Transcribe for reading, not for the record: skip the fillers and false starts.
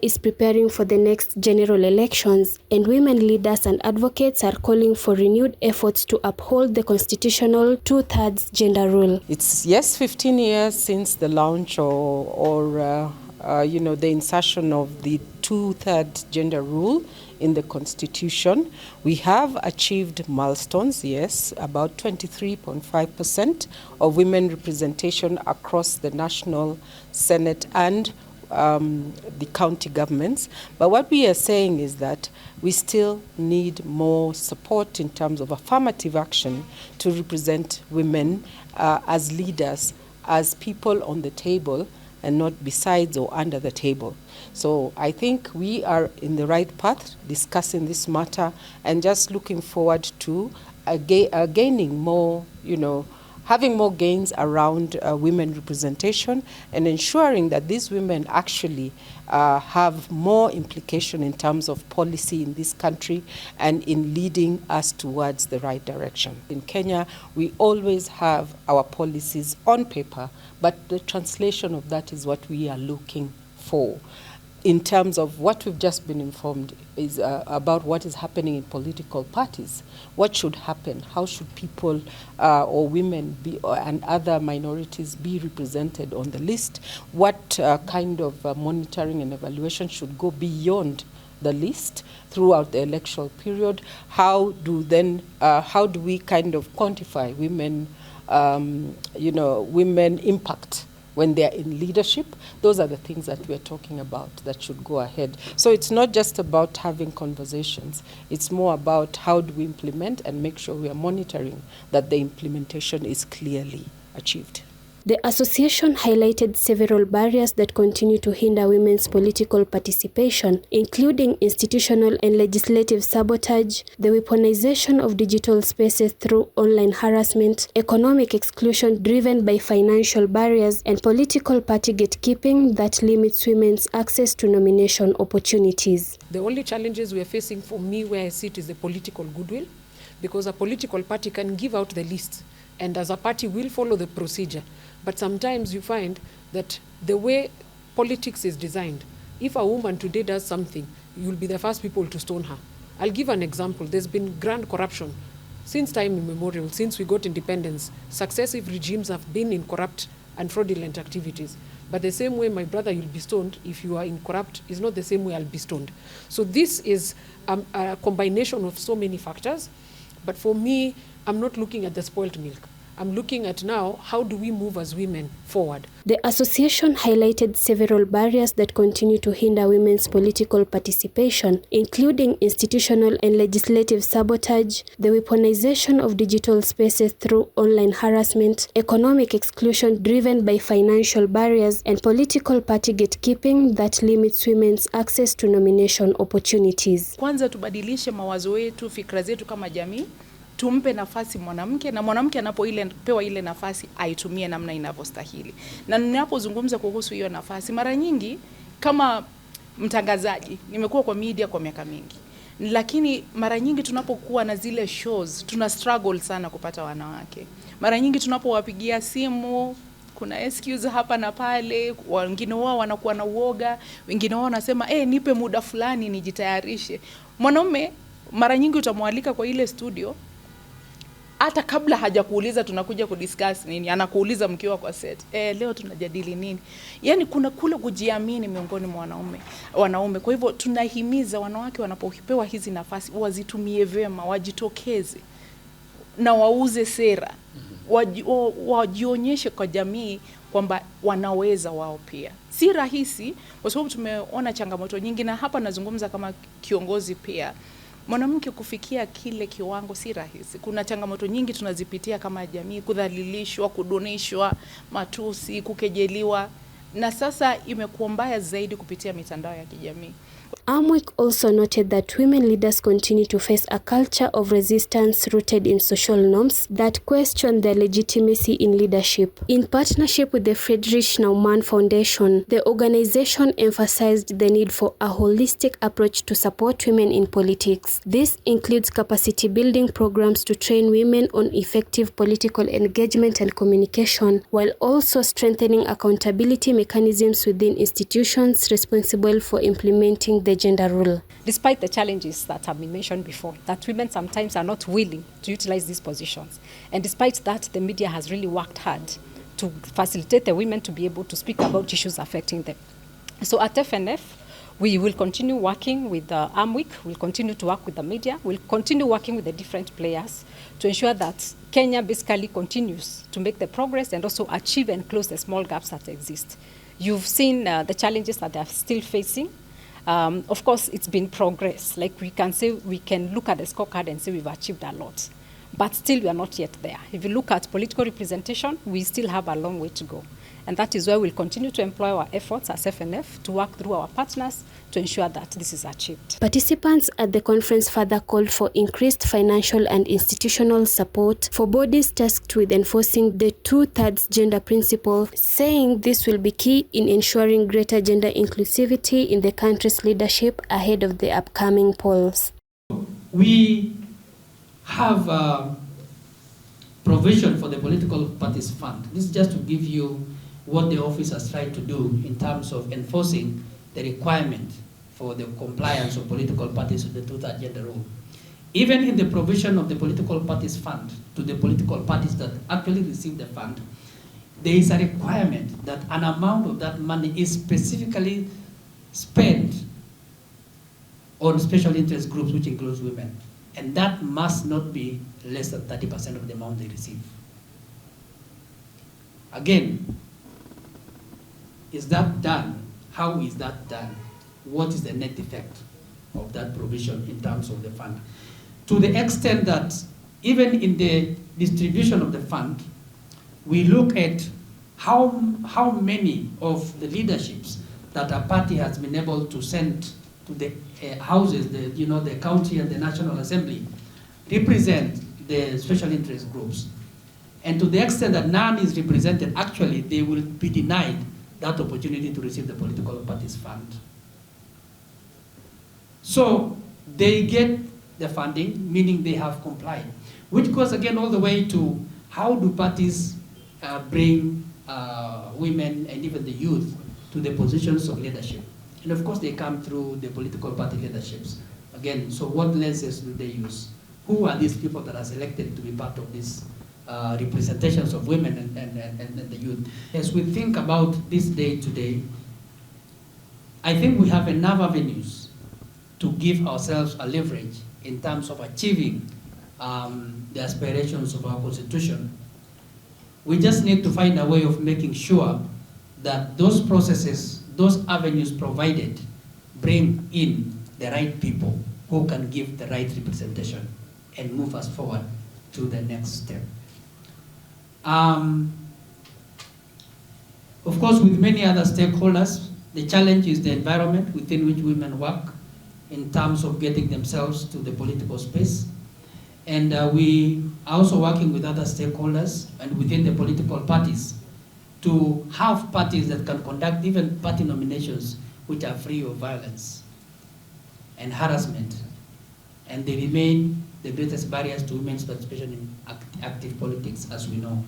is preparing for the next general elections, and women leaders and advocates are calling for renewed efforts to uphold the constitutional two-thirds gender rule. It's, yes, 15 years since the launch or the insertion of the two-thirds gender rule in the Constitution. We have achieved milestones, yes, about 23.5% of women representation across the National Senate and the county governments. But what we are saying is that we still need more support in terms of affirmative action to represent women as leaders, as people on the table, and not besides or under the table. So I think we are in the right path discussing this matter and just looking forward to gaining more, having more gains around women representation and ensuring that these women actually have more implication in terms of policy in this country and in leading us towards the right direction. In Kenya, we always have our policies on paper, but the translation of that is what we are looking for. In terms of what we've just been informed is about what is happening in political parties. What should happen? How should people or women be, and other minorities be represented on the list? What kind of monitoring and evaluation should go beyond the list throughout the electoral period? How do we kind of quantify women, women impact when they're in leadership? Those are the things that we're talking about that should go ahead. So it's not just about having conversations. It's more about how do we implement and make sure we are monitoring that the implementation is clearly achieved. The association highlighted several barriers that continue to hinder women's political participation, including institutional and legislative sabotage, the weaponization of digital spaces through online harassment, economic exclusion driven by financial barriers, and political party gatekeeping that limits women's access to nomination opportunities. The only challenges we are facing, for me, where I see it, is the political goodwill, because a political party can give out the list, and as a party will follow the procedure. But sometimes you find that the way politics is designed, if a woman today does something, you'll be the first people to stone her. I'll give an example. There's been grand corruption since time immemorial, since we got independence. Successive regimes have been in corrupt and fraudulent activities. But the same way, my brother, you'll be stoned if you are in corrupt, is not the same way I'll be stoned. So this is a combination of so many factors. But for me, I'm not looking at the spoiled milk. I'm looking at now, how do we move as women forward? The association highlighted several barriers that continue to hinder women's political participation, including institutional and legislative sabotage, the weaponization of digital spaces through online harassment, economic exclusion driven by financial barriers, and political party gatekeeping that limits women's access to nomination opportunities. Kwanza tubadilishe mawazo yetu, fikra zetu kama jamii. Tumpe nafasi mwanamke, na mwanamke anapopewa ile nafasi aitumie namna inavyostahili. Na ninapozungumza kuhusu hiyo nafasi, mara nyingi kama mtangazaji, nimekuwa kwa media kwa miaka mingi. Lakini mara nyingi tunapokuwa na zile shows, tuna struggle sana kupata wanawake. Mara nyingi tunapowapigia simu, kuna excuse hapa na pale, wengine wao wanakuwa na uoga, wengine wao wanasema nipe muda fulani nijitayarishe. Mwanaume mara nyingi utamwalika kwa ile studio, hata kabla hajakuuliza tunakuja kudiscuss nini, anakuuliza mkiwa kwa set, leo tunajadili nini. Yani kuna kule kujiamini miongoni mwa wanaume. Kwa hivyo tunahimiza wanawake wanapopewa hizi nafasi wazitumie vema, wajitokeze na wauze sera, wajionyeshe kwa jamii kwamba wanaweza wao pia. Si rahisi kwa sababu tumeona changamoto nyingi, na hapa nazungumza kama kiongozi pia. Mwanamke kufikia kile kiwango si rahisi. Kuna changamoto nyingi tunazipitia kama jamii, kudhalilishwa, kudunishwa, matusi, kukejeliwa, na sasa imekuwa mbaya zaidi kupitia mitandao ya kijamii. Amwick also noted that women leaders continue to face a culture of resistance rooted in social norms that question their legitimacy in leadership. In partnership with the Friedrich Naumann Foundation, the organization emphasized the need for a holistic approach to support women in politics. This includes capacity building programs to train women on effective political engagement and communication, while also strengthening accountability mechanisms within institutions responsible for implementing the gender role. Despite the challenges that have been mentioned before, that women sometimes are not willing to utilize these positions. And despite that, the media has really worked hard to facilitate the women to be able to speak about issues affecting them. So at FNF, we will continue working with Amwick, we'll continue to work with the media, we'll continue working with the different players to ensure that Kenya basically continues to make the progress and also achieve and close the small gaps that exist. You've seen the challenges that they are still facing. Of course, it's been progress. Like we can say, we can look at the scorecard and say we've achieved a lot, but still we are not yet there. If you look at political representation, we still have a long way to go. And that is why we'll continue to employ our efforts as FNF to work through our partners to ensure that this is achieved. Participants at the conference further called for increased financial and institutional support for bodies tasked with enforcing the 2/3 gender principle, saying this will be key in ensuring greater gender inclusivity in the country's leadership ahead of the upcoming polls. We have provision for the political parties fund. This is just to give you what the office has tried to do in terms of enforcing the requirement for the compliance of political parties with the 2/3 gender rule. Even in the provision of the political parties fund to the political parties that actually receive the fund, there is a requirement that an amount of that money is specifically spent on special interest groups, which includes women. And that must not be less than 30% of the amount they receive. Again, is that done? How is that done? What is the net effect of that provision in terms of the fund? To the extent that even in the distribution of the fund, we look at how many of the leaderships that a party has been able to send to the houses, the county and the National Assembly, represent the special interest groups. And to the extent that none is represented, actually they will be denied that opportunity to receive the political parties fund. So they get the funding, meaning they have complied, which goes again all the way to how do parties bring women and even the youth to the positions of leadership. And of course they come through the political party leaderships. Again, so what lenses do they use? Who are these people that are selected to be part of these representations of women and the youth? As we think about this day today, I think we have enough avenues to give ourselves a leverage in terms of achieving the aspirations of our Constitution. We just need to find a way of making sure that those processes, those avenues provided, bring in the right people who can give the right representation and move us forward to the next step. Of course, with many other stakeholders, the challenge is the environment within which women work in terms of getting themselves to the political space. And we are also working with other stakeholders and within the political parties to have parties that can conduct even party nominations which are free of violence and harassment. And they remain the greatest barriers to women's participation in active politics, as we know.